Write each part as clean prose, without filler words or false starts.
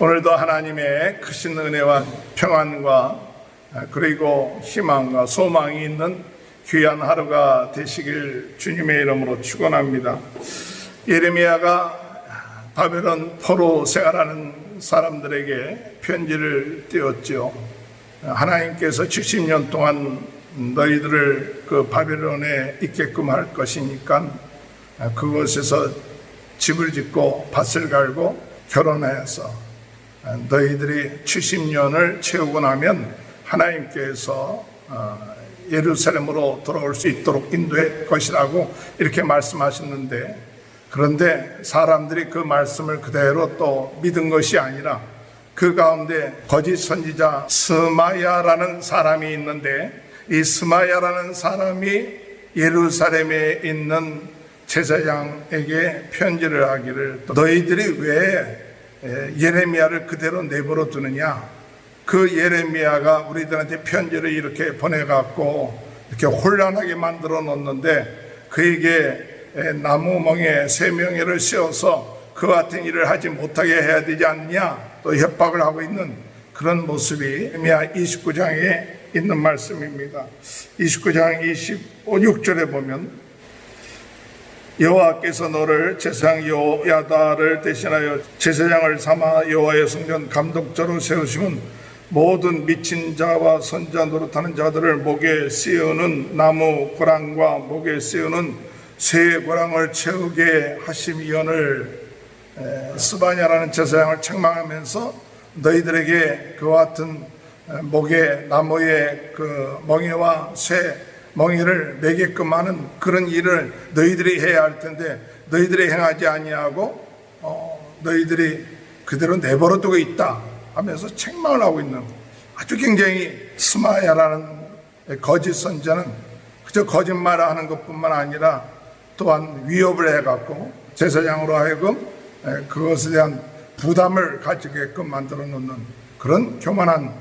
오늘도 하나님의 크신 은혜와 평안과 그리고 희망과 소망이 있는 귀한 하루가 되시길 주님의 이름으로 축원합니다. 예레미야가 바벨론 포로 생활하는 사람들에게 편지를 띄웠죠. 하나님께서 70년 동안 너희들을 그 바벨론에 있게끔 할 것이니까 그곳에서 집을 짓고 밭을 갈고 결혼해서 너희들이 70년을 채우고 나면 하나님께서 예루살렘으로 돌아올 수 있도록 인도할 것이라고 이렇게 말씀하셨는데, 그런데 사람들이 그 말씀을 그대로 또 믿은 것이 아니라 그 가운데 거짓 선지자 스마야라는 사람이 있는데, 이 스마야라는 사람이 예루살렘에 있는 제사장에게 편지를 하기를, 너희들이 왜 예레미야를 그대로 내버려 두느냐, 그 예레미야가 우리들한테 편지를 이렇게 보내갖고 이렇게 혼란하게 만들어 놓는데 그에게 나무멍에 쇠명예를 씌워서 그와 같은 일을 하지 못하게 해야 되지 않느냐, 또 협박을 하고 있는 그런 모습이 예레미야 29장에 있는 말씀입니다. 29장 26절에 보면 여호와께서 너를 제사장 여호야다를 대신하여 제사장을 삼아 여호와의 성전 감독자로 세우시면 모든 미친 자와 선지자 노릇하는 자들을 목에 씌우는 나무 고랑과 목에 씌우는 쇠 고랑을 채우게 하심이언을 스바냐라는 제사장을 책망하면서 너희들에게 그와 같은 목에 나무의 그 멍에와 쇠 멍에를 매게끔 하는 그런 일을 너희들이 해야 할 텐데 너희들이 행하지 아니하고 너희들이 그대로 내버려 두고 있다 하면서 책망을 하고 있는, 아주 굉장히 스마야라는 거짓 선지자는 그저 거짓말을 하는 것뿐만 아니라 또한 위협을 해갖고 제사장으로 하여금 그것에 대한 부담을 가지게끔 만들어 놓는 그런 교만한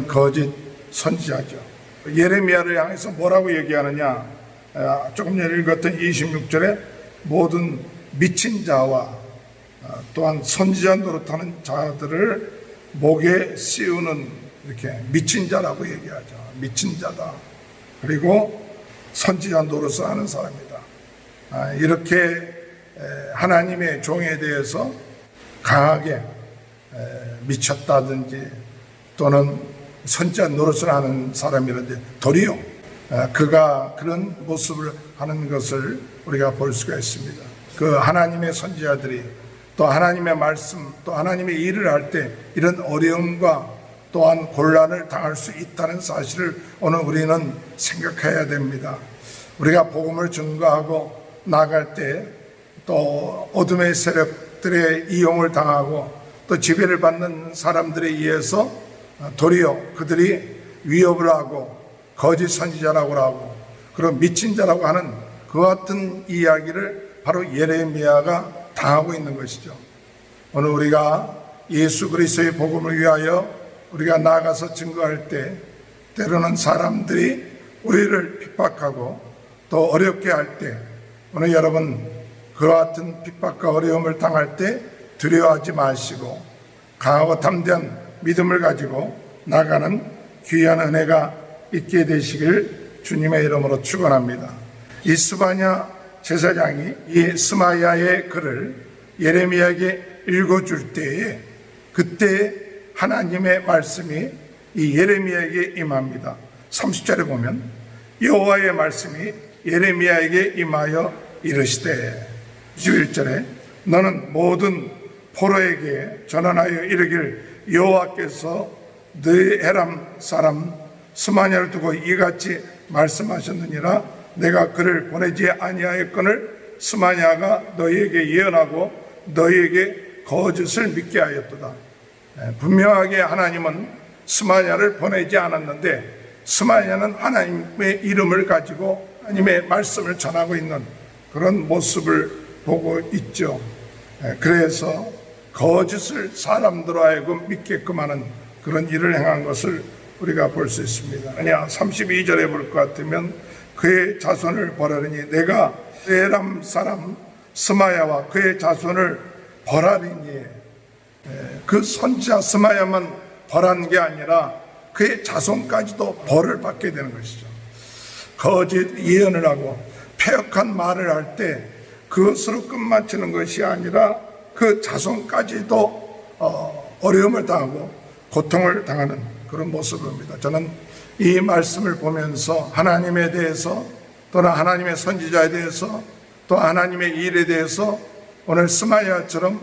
거짓 선지자죠. 예레미야를 향해서 뭐라고 얘기하느냐, 조금 전에 읽었던 26절에 모든 미친 자와 또한 선지자 노릇하는 자들을 목에 씌우는, 이렇게 미친 자라고 얘기하죠. 미친 자다. 그리고 선지자 노릇을 하는 사람이다. 이렇게 하나님의 종에 대해서 강하게 미쳤다든지 또는 선지자 노릇을 하는 사람이라든지 도리어 그가 그런 모습을 하는 것을 우리가 볼 수가 있습니다. 그 하나님의 선지자들이 또 하나님의 말씀 또 하나님의 일을 할 때 이런 어려움과 또한 곤란을 당할 수 있다는 사실을 오늘 우리는 생각해야 됩니다. 우리가 복음을 증거하고 나갈 때 또 어둠의 세력들의 이용을 당하고 또 지배를 받는 사람들에 의해서 도리어 그들이 위협을 하고 거짓 선지자라고 하고 그런 미친 자라고 하는 그 같은 이야기를 바로 예레미야가 당하고 있는 것이죠. 오늘 우리가 예수 그리스도의 복음을 위하여 우리가 나아가서 증거할 때 때로는 사람들이 우리를 핍박하고 또 어렵게 할 때, 오늘 여러분 그와 같은 핍박과 어려움을 당할 때 두려워하지 마시고 강하고 담대한 믿음을 가지고 나가는 귀한 은혜가 있게 되시길 주님의 이름으로 축원합니다. 이 스바냐 제사장이 이 스마야의 글을 예레미야에게 읽어줄 때에 그때 하나님의 말씀이 이 예레미야에게 임합니다. 30절에 보면 여호와의 말씀이 예레미야에게 임하여 이르시되, 21절에 너는 모든 포로에게 전환하여 이르길 여호와께서 너희 에람 사람 스마냐를 두고 이같이 말씀하셨느니라. 내가 그를 보내지 아니하였거늘 스마냐가 너희에게 예언하고 너희에게 거짓을 믿게 하였도다. 분명하게 하나님은 스마냐를 보내지 않았는데 스마냐는 하나님의 이름을 가지고 하나님의 말씀을 전하고 있는 그런 모습을 보고 있죠. 그래서 거짓을 사람들로 하여금 믿게끔 하는 그런 일을 행한 것을 우리가 볼 수 있습니다. 아니야, 32절에 볼 것 같으면 그의 자손을 벌하리니 내가 에람 사람 스마야와 그의 자손을 벌하리니, 그 선지자 스마야만 벌한 게 아니라 그의 자손까지도 벌을 받게 되는 것이죠. 거짓 예언을 하고 패역한 말을 할 때 그것으로 끝마치는 것이 아니라 그 자손까지도 어려움을 당하고 고통을 당하는 그런 모습을 봅니다. 저는 이 말씀을 보면서 하나님에 대해서 또는 하나님의 선지자에 대해서 또 하나님의 일에 대해서 오늘 스마야처럼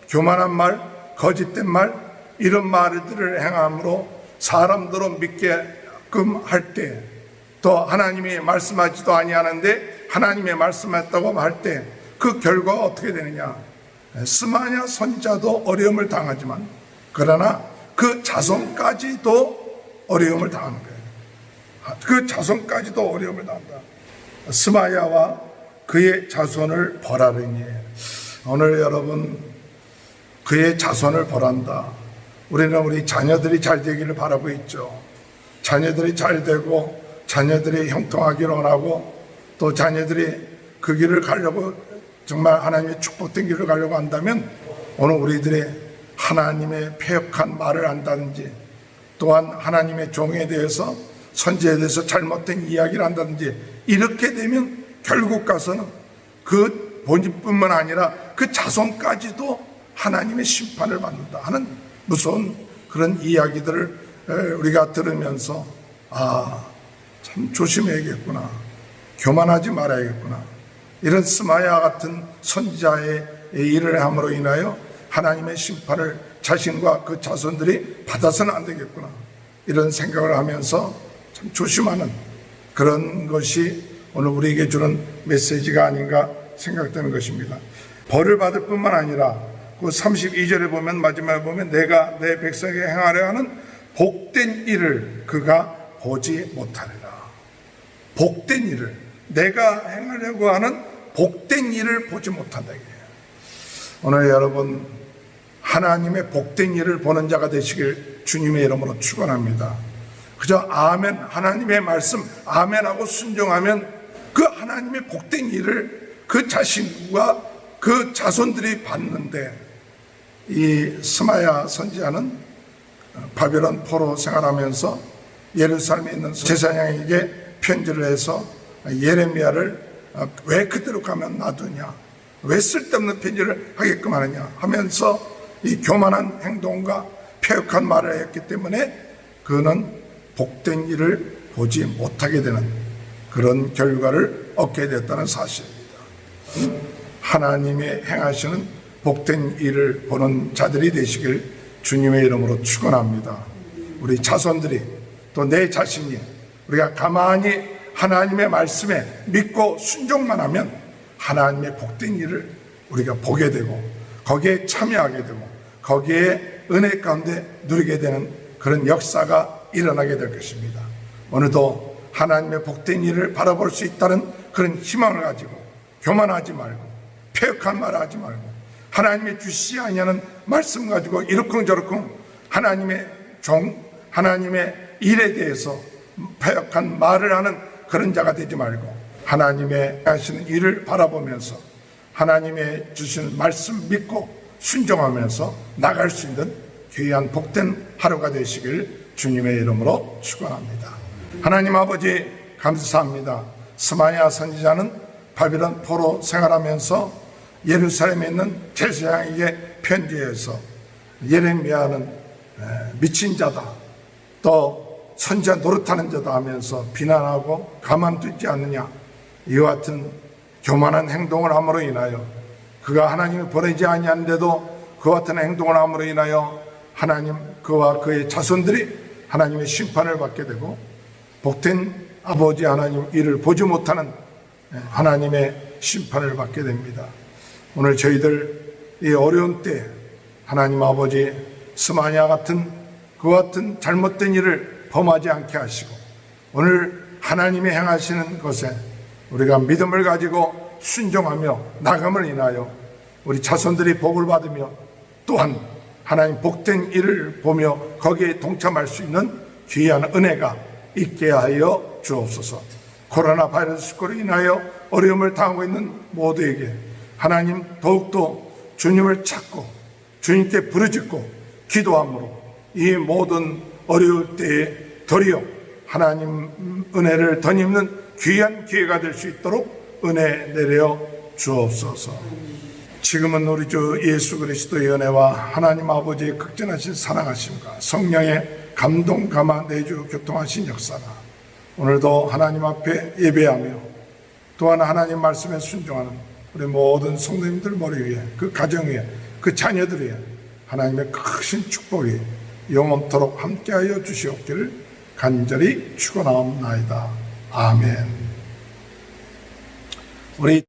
교만한 말, 거짓된 말, 이런 말들을 행함으로 사람들을 믿게끔 할 때, 또 하나님이 말씀하지도 아니하는데 하나님의 말씀했다고 할 때 그 결과가 어떻게 되느냐? 스마야 선지자도 어려움을 당하지만 그러나 그 자손까지도 어려움을 당하는 거예요. 그 자손까지도 어려움을 당한다. 스마야와 그의 자손을 벌하리니, 오늘 여러분 그의 자손을 벌한다. 우리는 우리 자녀들이 잘 되기를 바라고 있죠. 자녀들이 잘 되고 자녀들이 형통하기를 원하고 또 자녀들이 그 길을 가려고 정말 하나님의 축복된 길을 가려고 한다면 오늘 우리들이 하나님의 패역한 말을 한다든지 또한 하나님의 종에 대해서 선지에 대해서 잘못된 이야기를 한다든지 이렇게 되면 결국 가서는 그 본인뿐만 아니라 그 자손까지도 하나님의 심판을 받는다 하는 무서운 그런 이야기들을 우리가 들으면서 참 조심해야겠구나, 교만하지 말아야겠구나, 이런 스마야 같은 선지자의 일을 함으로 인하여 하나님의 심판을 자신과 그 자손들이 받아서는 안 되겠구나, 이런 생각을 하면서 참 조심하는 그런 것이 오늘 우리에게 주는 메시지가 아닌가 생각되는 것입니다. 벌을 받을 뿐만 아니라 그 32절에 보면, 마지막에 보면 내가 내 백성에게 행하려 하는 복된 일을 그가 보지 못하리라. 복된 일을, 내가 행하려고 하는 복된 일을 보지 못한다. 오늘 여러분 하나님의 복된 일을 보는 자가 되시길 주님의 이름으로 축원합니다. 그저 아멘, 하나님의 말씀 아멘하고 순종하면 그 하나님의 복된 일을 그 자신과 그 자손들이 받는데, 이 스마야 선지자는 바벨론 포로 생활하면서 예루살렘에 있는 제사장에게 편지를 해서 예레미야를 왜 그대로 가면 놔두냐, 왜 쓸데없는 편지를 하게끔 하느냐 하면서 이 교만한 행동과 패역한 말을 했기 때문에 그는 복된 일을 보지 못하게 되는 그런 결과를 얻게 됐다는 사실입니다. 하나님의 행하시는 복된 일을 보는 자들이 되시길 주님의 이름으로 축원합니다. 우리 자손들이 또 내 자신이 우리가 가만히 하나님의 말씀에 믿고 순종만 하면 하나님의 복된 일을 우리가 보게 되고 거기에 참여하게 되고 거기에 은혜 가운데 누리게 되는 그런 역사가 일어나게 될 것입니다. 오늘도 하나님의 복된 일을 바라볼 수 있다는 그런 희망을 가지고 교만하지 말고 패역한 말을 하지 말고 하나님의 주시지 아니하는 말씀 가지고 이러쿵저러쿵 하나님의 종, 하나님의 일에 대해서 패역한 말을 하는 그런 자가 되지 말고 하나님의 하시는 일을 바라보면서 하나님의 주시는 말씀 믿고 순종하면서 나갈 수 있는 귀한 복된 하루가 되시길 주님의 이름으로 축원합니다. 하나님 아버지 감사합니다. 스마야 선지자는 바벨론 포로 생활하면서 예루살렘에 있는 제사장에게 편지해서 예레미야는 미친 자다, 또 선지자 노릇하는 자다 하면서 비난하고 가만두지 않느냐, 이와 같은 교만한 행동을 함으로 인하여 그가 하나님이 보내지 아니하는데도 그와 같은 행동을 함으로 인하여 하나님 그와 그의 자손들이 하나님의 심판을 받게 되고 복된 아버지 하나님 일을 보지 못하는 하나님의 심판을 받게 됩니다. 오늘 저희들 이 어려운 때 하나님 아버지 스마야 같은 그와 같은 잘못된 일을 범하지 않게 하시고 오늘 하나님이 행하시는 것에 우리가 믿음을 가지고 순종하며 나감을 인하여 우리 자손들이 복을 받으며 또한 하나님 복된 일을 보며 거기에 동참할 수 있는 귀한 은혜가 있게 하여 주옵소서. 코로나 바이러스로 인하여 어려움을 당하고 있는 모두에게 하나님 더욱더 주님을 찾고 주님께 부르짖고 기도함으로 이 모든 어려울 때에 도리어 하나님 은혜를 덧입는 귀한 기회가 될 수 있도록 은혜 내려 주옵소서. 지금은 우리 주 예수 그리스도의 은혜와 하나님 아버지의 극진하신 사랑하심과 성령의 감동 감화 내주 교통하신 역사가 오늘도 하나님 앞에 예배하며 또한 하나님 말씀에 순종하는 우리 모든 성도님들 머리 위에, 그 가정 위에, 그 자녀들 위에 하나님의 크신 축복이 영원토록 함께하여 주시옵기를 간절히 축원하옵나이다. 아멘. 우리